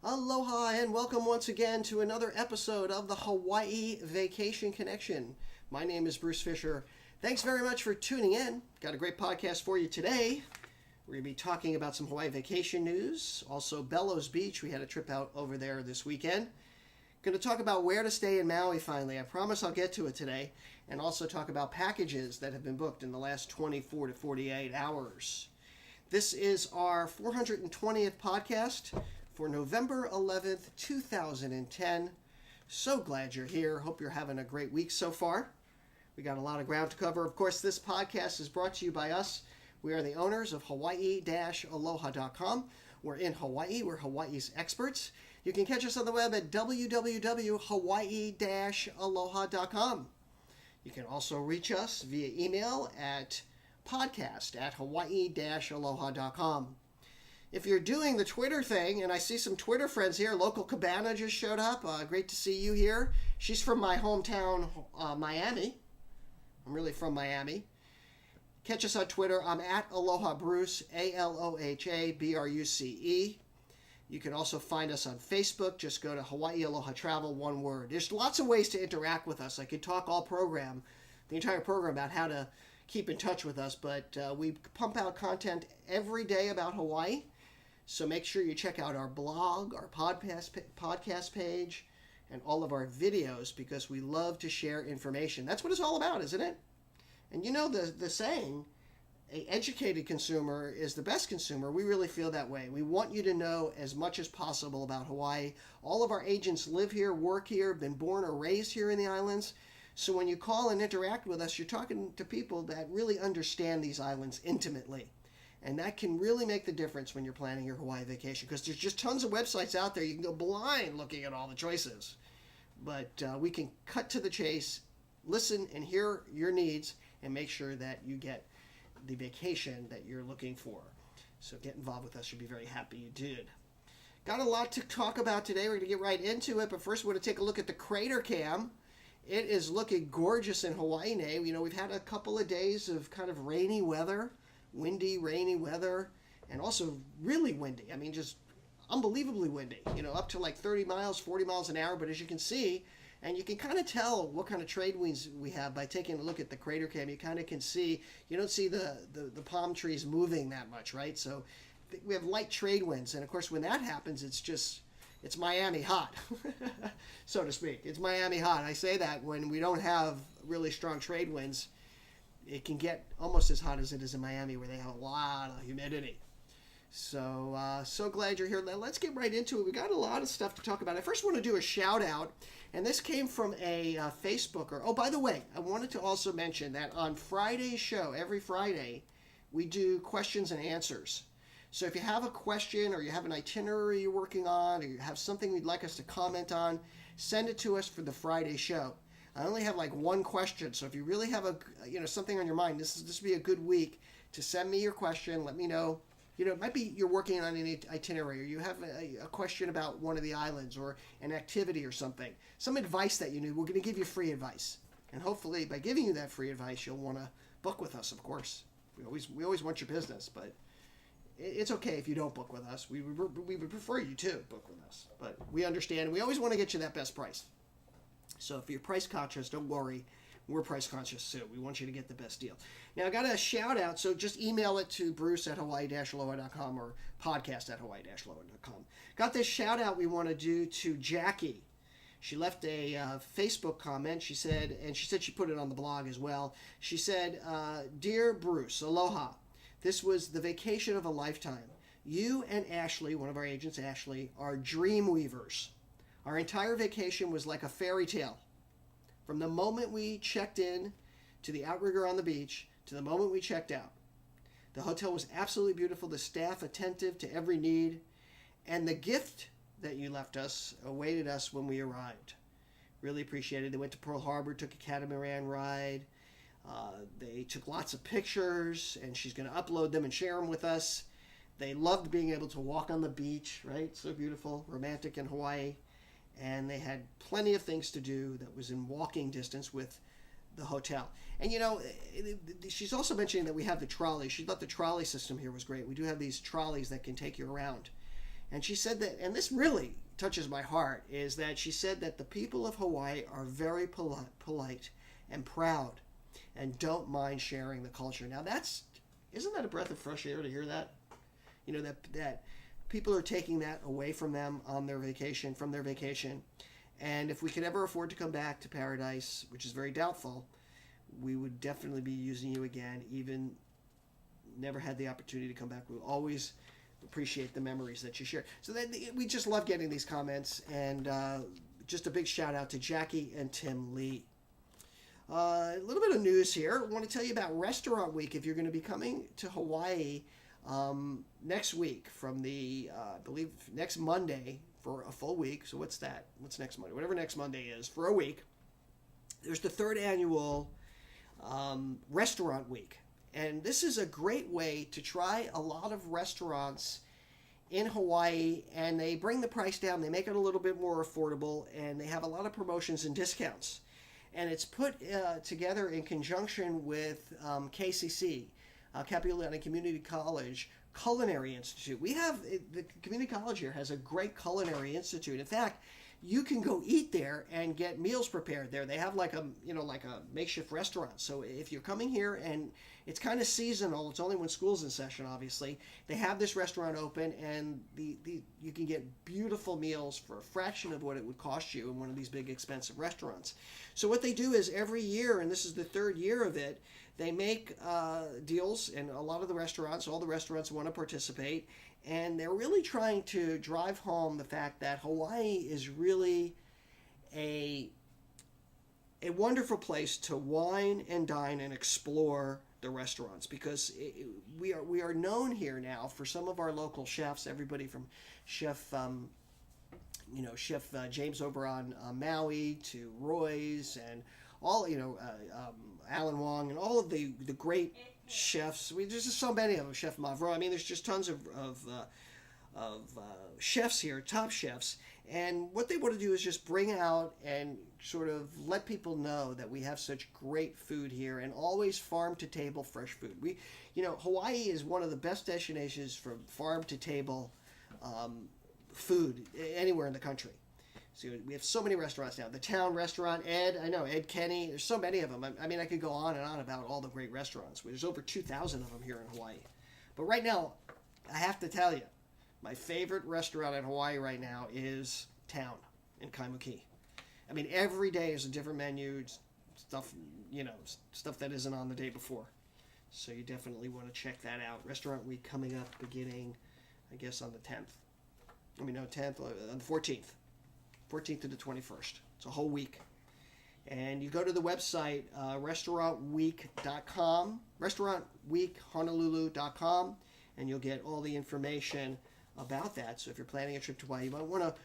Aloha and welcome once again to another episode of the Hawaii Vacation Connection. My name is Bruce Fisher. Thanks very much for tuning in. Got a great podcast for you today. We're going to be talking about some Hawaii vacation news. Also, Bellows Beach. We had a trip out over there this weekend. Going to talk about where to stay in Maui finally. I promise I'll get to it today. And also talk about packages that have been booked in the last 24 to 48 hours. This is our 420th podcast for November 11th, 2010. So glad you're here. Hope you're having a great week so far. We got a lot of ground to cover. Of course, this podcast is brought to you by us. We are the owners of Hawaii-Aloha.com. We're in Hawaii. We're Hawaii's experts. You can catch us on the web at www.hawaii-aloha.com. You can also reach us via email at podcast@hawaii-aloha.com. If you're doing the Twitter thing, and I see some Twitter friends here, Local Cabana just showed up. Great to see you here. She's from my hometown, Miami. I'm really from Miami. Catch us on Twitter. I'm at Aloha Bruce, ALOHABRUCE. You can also find us on Facebook. Just go to Hawaii Aloha Travel, one word. There's lots of ways to interact with us. I could talk the entire program about how to keep in touch with us, but we pump out content every day about Hawaii. So make sure you check out our blog, our podcast page, and all of our videos because we love to share information. That's what it's all about, isn't it? And you know the saying, an educated consumer is the best consumer. We really feel that way. We want you to know as much as possible about Hawaii. All of our agents live here, work here, been born or raised here in the islands. So when you call and interact with us, you're talking to people that really understand these islands intimately. And that can really make the difference when you're planning your Hawaii vacation because there's just tons of websites out there. You can go blind looking at all the choices. But we can cut to the chase, listen and hear your needs, and make sure that you get the vacation that you're looking for. So get involved with us. You'll be very happy you did. Got a lot to talk about today. We're going to get right into it. But first, we're going to take a look at the crater cam. It is looking gorgeous in Hawaii now. You know, we've had a couple of days of kind of rainy weather. Windy, rainy weather, and also really windy. I mean, just unbelievably windy, you know, up to like 30 miles, 40 miles an hour. But as you can see, and you can kind of tell what kind of trade winds we have by taking a look at the crater cam. You kind of can see, you don't see the palm trees moving that much, right? So we have light trade winds. And of course, when that happens, it's Miami hot, so to speak. It's Miami hot. I say that when we don't have really strong trade winds. It can get almost as hot as it is in Miami where they have a lot of humidity. So glad you're here. Let's get right into it. We got a lot of stuff to talk about. I first want to do a shout out, and this came from a Facebooker. Oh, by the way, I wanted to also mention that on Friday's show, every Friday, we do questions and answers. So if you have a question or you have an itinerary you're working on or you have something you'd like us to comment on, send it to us for the Friday show. I only have like one question, so if you really have something on your mind, this would be a good week to send me your question. Let me know. You know, it might be you're working on an itinerary, or you have a question about one of the islands, or an activity, or something. Some advice that you need. We're going to give you free advice, and hopefully, by giving you that free advice, you'll want to book with us. Of course, we always want your business, but it's okay if you don't book with us. We would prefer you to book with us, but we understand. And we always want to get you that best price. So if you're price conscious, don't worry. We're price conscious too. We want you to get the best deal. Now, I got a shout out, so just email it to bruce@hawaii-aloha.com or podcast@hawaii-aloha.com. Got this shout out we want to do to Jackie. She left a Facebook comment. She said she put it on the blog as well. She said, "Dear Bruce, aloha. This was the vacation of a lifetime. You and Ashley, one of our agents, Ashley, are dream weavers. Our entire vacation was like a fairy tale. From the moment we checked in to the outrigger on the beach to the moment we checked out. The hotel was absolutely beautiful, the staff attentive to every need, and the gift that you left us awaited us when we arrived. Really appreciated it. They went to Pearl Harbor, took a catamaran ride. They took lots of pictures, and she's going to upload them and share them with us. They loved being able to walk on the beach, right? So beautiful, romantic in Hawaii. And they had plenty of things to do that was in walking distance with the hotel. And, you know, she's also mentioning that we have the trolley. She thought the trolley system here was great. We do have these trolleys that can take you around. And she said that, and this really touches my heart, is that she said that the people of Hawaii are very polite and proud and don't mind sharing the culture. Now isn't that a breath of fresh air to hear that? That people are taking that away from them on their vacation, from their vacation. And if we could ever afford to come back to paradise, which is very doubtful, we would definitely be using you again, even never had the opportunity to come back. We'll always appreciate the memories that you share. So we just love getting these comments, and just a big shout out to Jackie and Tim Lee. A little bit of news here. I want to tell you about Restaurant Week. If you're going to be coming to Hawaii next week from I believe next Monday for a full week. So what's that? What's next Monday? Whatever next Monday is, for a week. There's the third annual Restaurant Week. And this is a great way to try a lot of restaurants in Hawaii, and they bring the price down. They make it a little bit more affordable, and they have a lot of promotions and discounts. And it's put together in conjunction with KCC, Kapi'olani Community College Culinary Institute. We have, the community college here has a great culinary institute. In fact, you can go eat there and get meals prepared there. They have like a makeshift restaurant. So if you're coming here, and it's kind of seasonal, it's only when school's in session, obviously, they have this restaurant open, and you can get beautiful meals for a fraction of what it would cost you in one of these big expensive restaurants. So what they do is every year, and this is the third year of it, they make deals, and a lot of the restaurants, all the restaurants want to participate, and they're really trying to drive home the fact that Hawaii is really a wonderful place to wine and dine and explore the restaurants, because we are known here now for some of our local chefs, everybody from Chef James over on Maui to Roy's, and all, Alan Wong, and all of the great chefs. There's just so many of them. Chef Mavro. I mean, there's just tons of chefs here, top chefs. And what they want to do is just bring out and sort of let people know that we have such great food here, and always farm to table fresh food. Hawaii is one of the best destinations for farm to table food anywhere in the country. So we have so many restaurants now. The Town Restaurant, Ed Kenny. There's so many of them. I mean, I could go on and on about all the great restaurants. There's over 2,000 of them here in Hawaii. But right now, I have to tell you, my favorite restaurant in Hawaii right now is Town in Kaimuki. I mean, every day is a different menu, stuff that isn't on the day before. So you definitely want to check that out. Restaurant Week coming up beginning, I guess, on the 10th. 10th, on the 14th. 14th to the 21st. It's a whole week. And you go to the website, restaurantweek.com, restaurantweekhonolulu.com, and you'll get all the information about that. So if you're planning a trip to Hawaii, you might want to,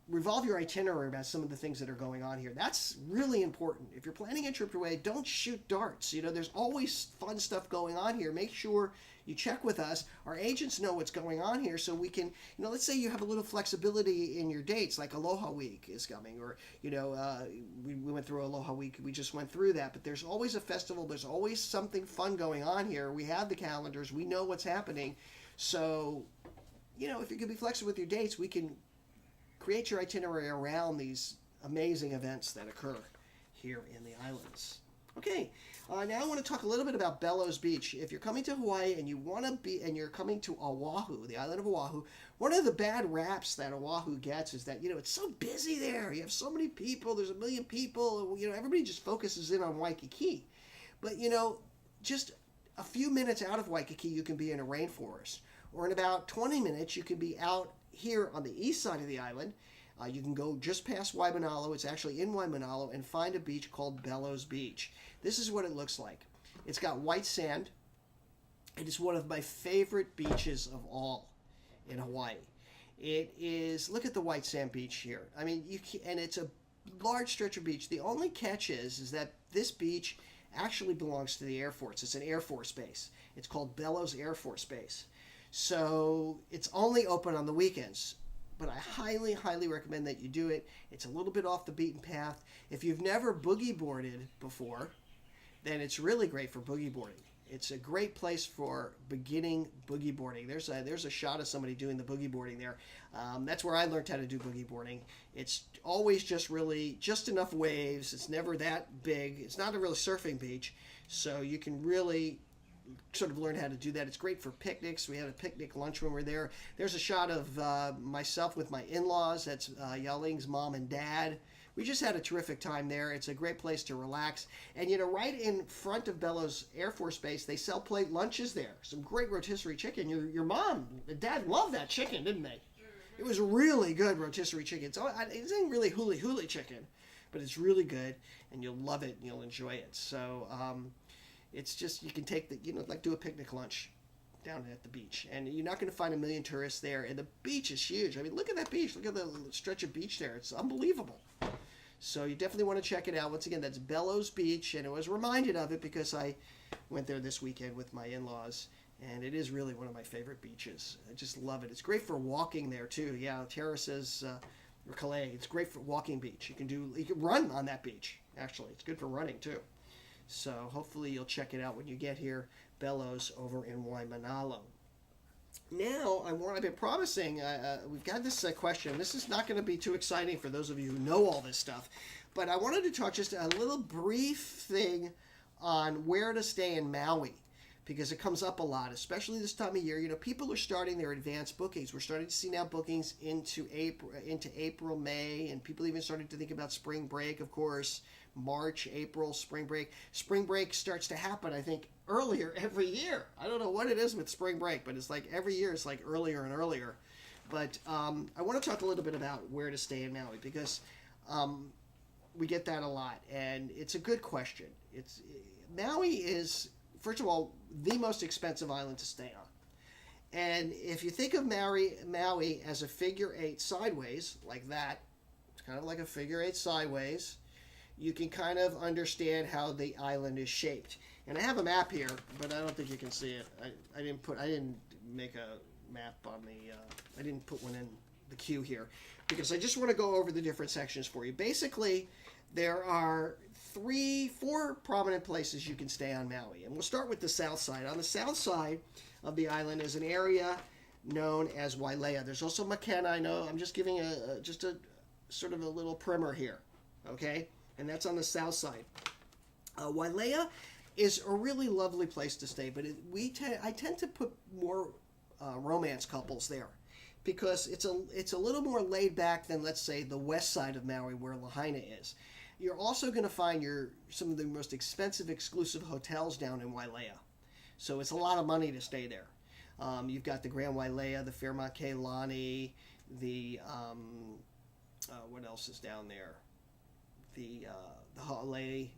revolve your itinerary about some of the things that are going on here. That's really important. If you're planning a trip to Hawaii, don't shoot darts. There's always fun stuff going on here. Make sure you check with us. Our agents know what's going on here, so we can, let's say you have a little flexibility in your dates, like Aloha Week is coming, or, we went through Aloha Week. We just went through that, but there's always a festival. There's always something fun going on here. We have the calendars. We know what's happening. So, if you can be flexible with your dates, we can create your itinerary around these amazing events that occur here in the islands. Okay, now I want to talk a little bit about Bellows Beach. If you're coming to Hawaii and you're coming to Oahu, the island of Oahu, one of the bad raps that Oahu gets is that, it's so busy there. You have so many people. There's 1 million people. Everybody just focuses in on Waikiki. But, just a few minutes out of Waikiki, you can be in a rainforest. Or in about 20 minutes, you can be out here on the east side of the island. You can go just past Waimanalo. It's actually in Waimanalo, and find a beach called Bellows Beach. This is what it looks like. It's got white sand. It is one of my favorite beaches of all in Hawaii. It is, look at the white sand beach here. I mean, and it's a large stretch of beach. The only catch is that this beach actually belongs to the Air Force. It's an Air Force base. It's called Bellows Air Force Base. So it's only open on the weekends, but I highly, highly recommend that you do it. It's a little bit off the beaten path. If you've never boogie boarded before, then it's really great for boogie boarding. It's a great place for beginning boogie boarding. There's a shot of somebody doing the boogie boarding there. That's where I learned how to do boogie boarding. It's always just enough waves. It's never that big. It's not a real surfing beach, so you can really sort of learn how to do that. It's great for picnics. We had a picnic lunch when we were there. There's a shot of myself with my in-laws. That's Yaling's mom and dad. We just had a terrific time there. It's a great place to relax. And, right in front of Bellows Air Force Base, they sell plate lunches there. Some great rotisserie chicken. Your mom and dad loved that chicken, didn't they? It was really good rotisserie chicken. So it isn't really huli chicken, but it's really good, and you'll love it, and you'll enjoy it. So it's just, you can take do a picnic lunch down at the beach, and you're not going to find a million tourists there. And the beach is huge. I mean, look at that beach. Look at the stretch of beach there. It's unbelievable. So you definitely want to check it out. Once again, that's Bellows Beach, and I was reminded of it because I went there this weekend with my in-laws, and it is really one of my favorite beaches. I just love it. It's great for walking there too. Yeah, terraces or Calais. It's great for walking beach. You can run on that beach. Actually, it's good for running too. So hopefully you'll check it out when you get here. Bellows over in Waimanalo. Now, I've been promising, we've got this question. This is not going to be too exciting for those of you who know all this stuff, but I wanted to talk just a little brief thing on where to stay in Maui, because it comes up a lot, especially this time of year. People are starting their advanced bookings. We're starting to see now bookings into April, May, and people even starting to think about spring break, of course. March, April, spring break. Spring break starts to happen, I think, earlier every year. I don't know what it is with spring break, but it's like every year it's like earlier and earlier. But I want to talk a little bit about where to stay in Maui, because we get that a lot, and it's a good question. Maui is, first of all, the most expensive island to stay on. And if you think of Maui as a figure eight sideways, like that, it's kind of like a figure eight sideways, you can kind of understand how the island is shaped. And I have a map here, but I don't think you can see it. I didn't make a map on I didn't put one in the queue here, because I just want to go over the different sections for you. Basically, there are 4 prominent places you can stay on Maui. And we'll start with the south side. On the south side of the island is an area known as Wailea. There's also Makena. I know I'm just giving a sort of a little primer here, okay? And that's on the south side. Wailea is a really lovely place to stay, but I tend to put more romance couples there, because it's a little more laid back than, let's say, the west side of Maui where Lahaina is. You're also going to find some of the most expensive exclusive hotels down in Wailea, so it's a lot of money to stay there. You've got the Grand Wailea, the Fairmont Kea Lani, the what else is down there? The Ha'alei,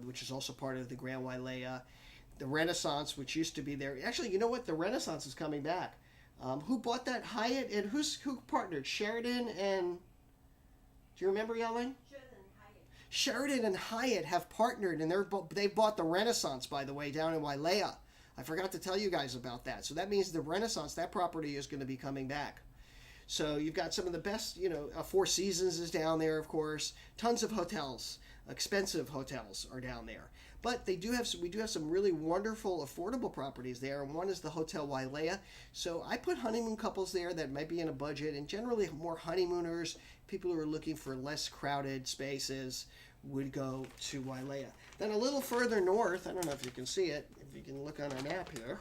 which is also part of the Grand Wailea. The Renaissance, which used to be there. Actually, you know what? The Renaissance is coming back. Who bought that? Hyatt, and who partnered? Sheridan and... Do you remember, Yellen? Sheridan and Hyatt have partnered, and they bought the Renaissance, by the way, down in Wailea. I forgot to tell you guys about that. So that means the Renaissance, that property is going to be coming back. So you've got some of the best, Four Seasons is down there, of course. Tons of hotels, expensive hotels are down there. But we do have some really wonderful, affordable properties there, and one is the Hotel Wailea. So I put honeymoon couples there that might be in a budget, and generally more honeymooners, people who are looking for less crowded spaces, would go to Wailea. Then a little further north, I don't know if you can see it, if you can look on our map here,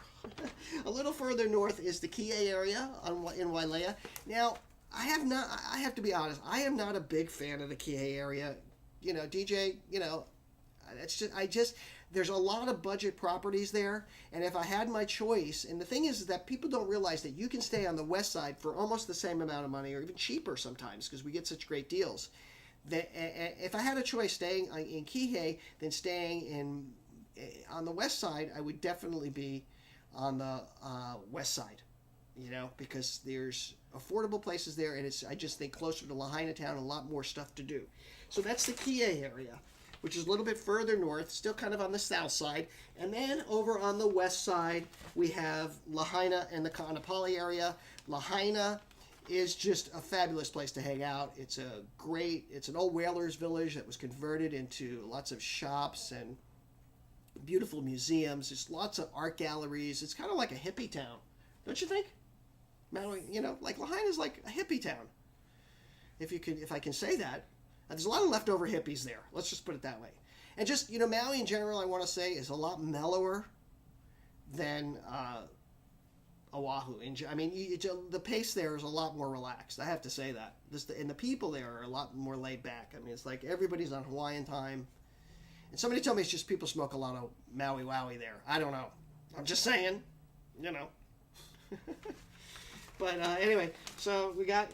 a little further north is the Kihei area in Wailea. Now, I have to be honest, I am not a big fan of the Kihei area. DJ, there's a lot of budget properties there, and if I had my choice, and the thing is that people don't realize that you can stay on the west side for almost the same amount of money, or even cheaper sometimes, because we get such great deals. If I had a choice staying in Kihei than staying on the west side, I would definitely be on the west side, because there's affordable places there, and I just think closer to Lahaina town, a lot more stuff to do. So that's the Kihei area, which is a little bit further north, still kind of on the south side. And then over on the west side, we have Lahaina and the Kaanapali area. Lahaina is just a fabulous place to hang out. It's an old whalers village that was converted into lots of shops and beautiful museums. There's lots of art galleries. It's kind of like a hippie town, don't you think? Maui, like Lahaina's like a hippie town, if I can say that. There's a lot of leftover hippies there. Let's just put it that way. And just, Maui in general, I want to say, is a lot mellower than Oahu. The pace there is a lot more relaxed. I have to say that. And the people there are a lot more laid back. I mean, it's like everybody's on Hawaiian time. And somebody told me it's just people smoke a lot of Maui Wowie there. I don't know. I'm just saying, But anyway, so we got,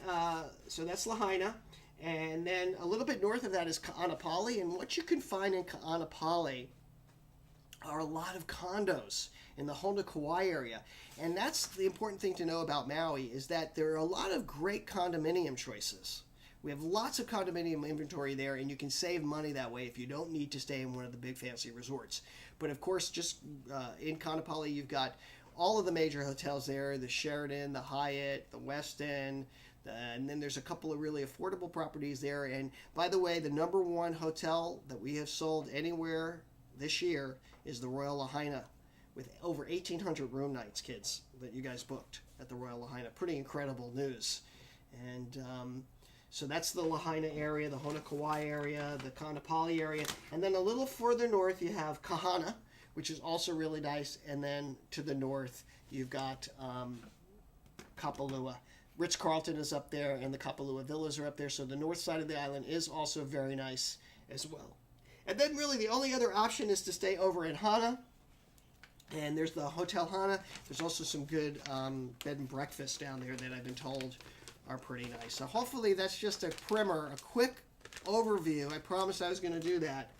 so that's Lahaina. And then a little bit north of that is Ka'anapali. And what you can find in Ka'anapali are a lot of condos in the Honda Kauai area. And that's the important thing to know about Maui, is that there are a lot of great condominium choices. We have lots of condominium inventory there, and you can save money that way if you don't need to stay in one of the big fancy resorts. But of course, just in Kaanapali, you've got all of the major hotels there, the Sheraton, the Hyatt, the Westin, and then there's a couple of really affordable properties there. And by the way, the number one hotel that we have sold anywhere this year is the Royal Lahaina, with over 1,800 room nights, kids, that you guys booked at the Royal Lahaina. Pretty incredible news. And so that's the Lahaina area, the Hona Kauai area, the Kaanapali area. And then a little further north, you have Kahana, which is also really nice. And then to the north, you've got Kapalua. Ritz-Carlton is up there, and the Kapalua Villas are up there. So the north side of the island is also very nice as well. And then really the only other option is to stay over in Hana. And there's the Hotel Hana. There's also some good bed and breakfast down there that I've been told are pretty nice. So hopefully that's just a primer, a quick overview. I promised I was going to do that.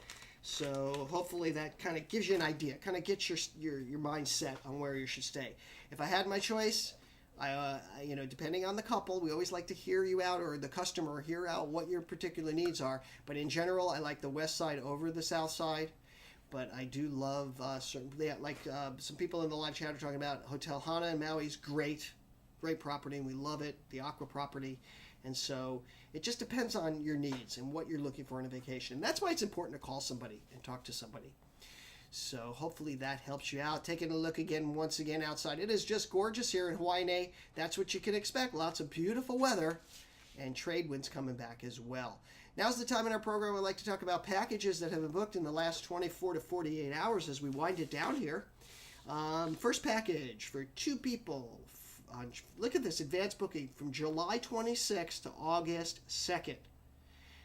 So hopefully that kind of gives you an idea, kind of gets your mind set on where you should stay. If I had my choice, depending on the couple, we always like to hear you out, or the customer hear out what your particular needs are. But in general, I like the west side over the south side. But I do love some people in the live chat are talking about Hotel Hana in Maui is great property, and we love it, the aqua property. And so it just depends on your needs and what you're looking for in a vacation. And that's why it's important to call somebody and talk to somebody. So hopefully that helps you out. Taking a look once again outside. It is just gorgeous here in Hawaii. That's what you can expect. Lots of beautiful weather and trade winds coming back as well. Now's the time in our program we'd like to talk about packages that have been booked in the last 24 to 48 hours as we wind it down here. First package for two people. Look at this advance booking from July 26th to August 2nd.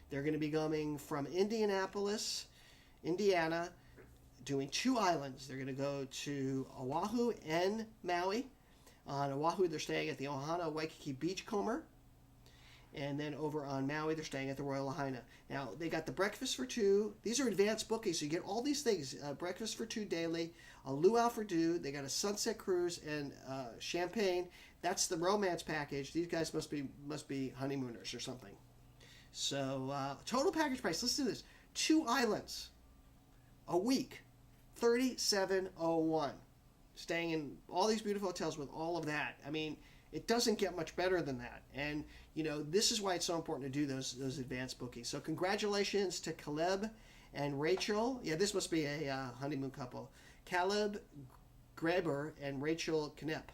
They're going to be coming from Indianapolis, Indiana, doing two islands. They're going to go to Oahu and Maui. On Oahu, they're staying at the Ohana Waikiki Beachcomber. And then over on Maui, they're staying at the Royal Lahaina. Now, they got the breakfast for two. These are advanced bookings, so you get all these things. Breakfast for two daily, a luau for two. They got a sunset cruise and champagne. That's the romance package. These guys must be honeymooners or something. So, total package price, listen to this. Two islands, a week, $3,701. Staying in all these beautiful hotels with all of that. I mean, it doesn't get much better than that. And, this is why it's so important to do those advanced bookings. So congratulations to Caleb and Rachel. Yeah, this must be a honeymoon couple. Caleb Greber and Rachel Knepp.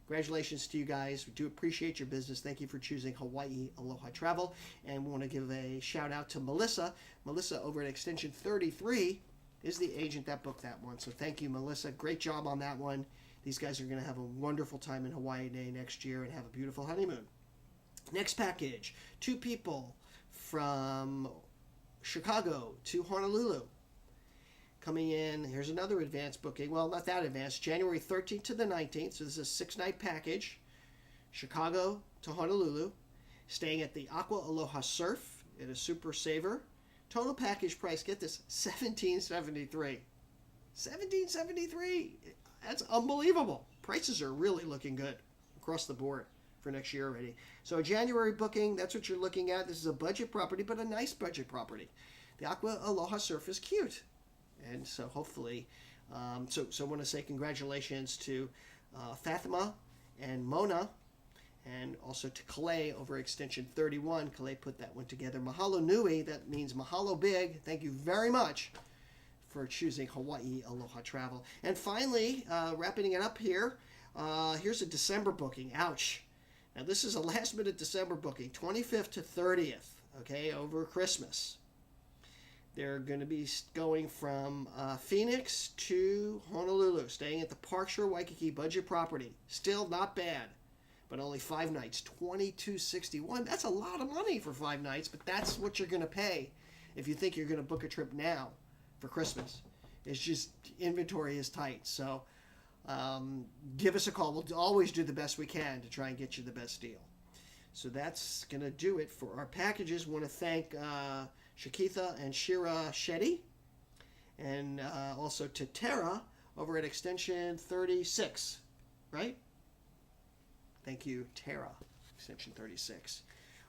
Congratulations to you guys. We do appreciate your business. Thank you for choosing Hawaii Aloha Travel. And we want to give a shout out to Melissa. Melissa over at Extension 33 is the agent that booked that one. So thank you, Melissa. Great job on that one. These guys are going to have a wonderful time in Hawaii Day next year and have a beautiful honeymoon. Next package, two people from Chicago to Honolulu. Coming in, here's another advanced booking. Well, not that advanced. January 13th to the 19th. So this is a 6-night package. Chicago to Honolulu. Staying at the Aqua Aloha Surf at a Super Saver. Total package price, get this, $1,773. $1,773. That's unbelievable. Prices are really looking good across the board for next year already. So a January booking, that's what you're looking at. This is a budget property, but a nice budget property. The Aqua Aloha Surf is cute. And so hopefully, so I want to say congratulations to Fatima and Mona, and also to Calais over Extension 31. Calais put that one together. Mahalo Nui, that means mahalo big. Thank you very much for choosing Hawaii Aloha Travel. And finally, wrapping it up here, here's a December booking. Ouch. Now, this is a last-minute December booking, 25th to 30th, okay, over Christmas. They're going to be going from Phoenix to Honolulu, staying at the Park Shore Waikiki budget property. Still not bad, but only 5 nights, $22.61. That's a lot of money for 5 nights, but that's what you're going to pay if you think you're going to book a trip now for Christmas. It's just inventory is tight, so give us a call. We'll always do the best we can to try and get you the best deal. So that's going to do it for our packages. I want to thank Shakitha and Shira Shetty, and also to Tara over at Extension 36, right? Thank you, Tara, Extension 36.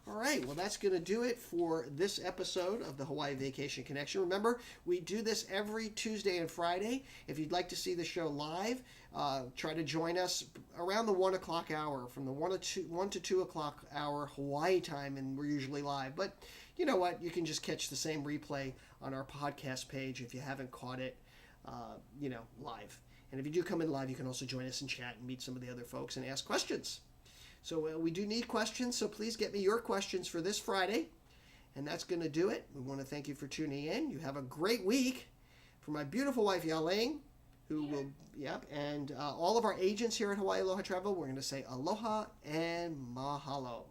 All right, well, that's going to do it for this episode of the Hawaii Vacation Connection. Remember, we do this every Tuesday and Friday. If you'd like to see the show live, try to join us around the 1 o'clock hour, from the 1 to 2 o'clock hour Hawaii time, and we're usually live. But you know what? You can just catch the same replay on our podcast page if you haven't caught it, live. And if you do come in live, you can also join us in chat and meet some of the other folks and ask questions. So we do need questions, so please get me your questions for this Friday. And that's going to do it. We want to thank you for tuning in. You have a great week. For my beautiful wife, Yaling, who will, and all of our agents here at Hawaii Aloha Travel, we're going to say aloha and mahalo.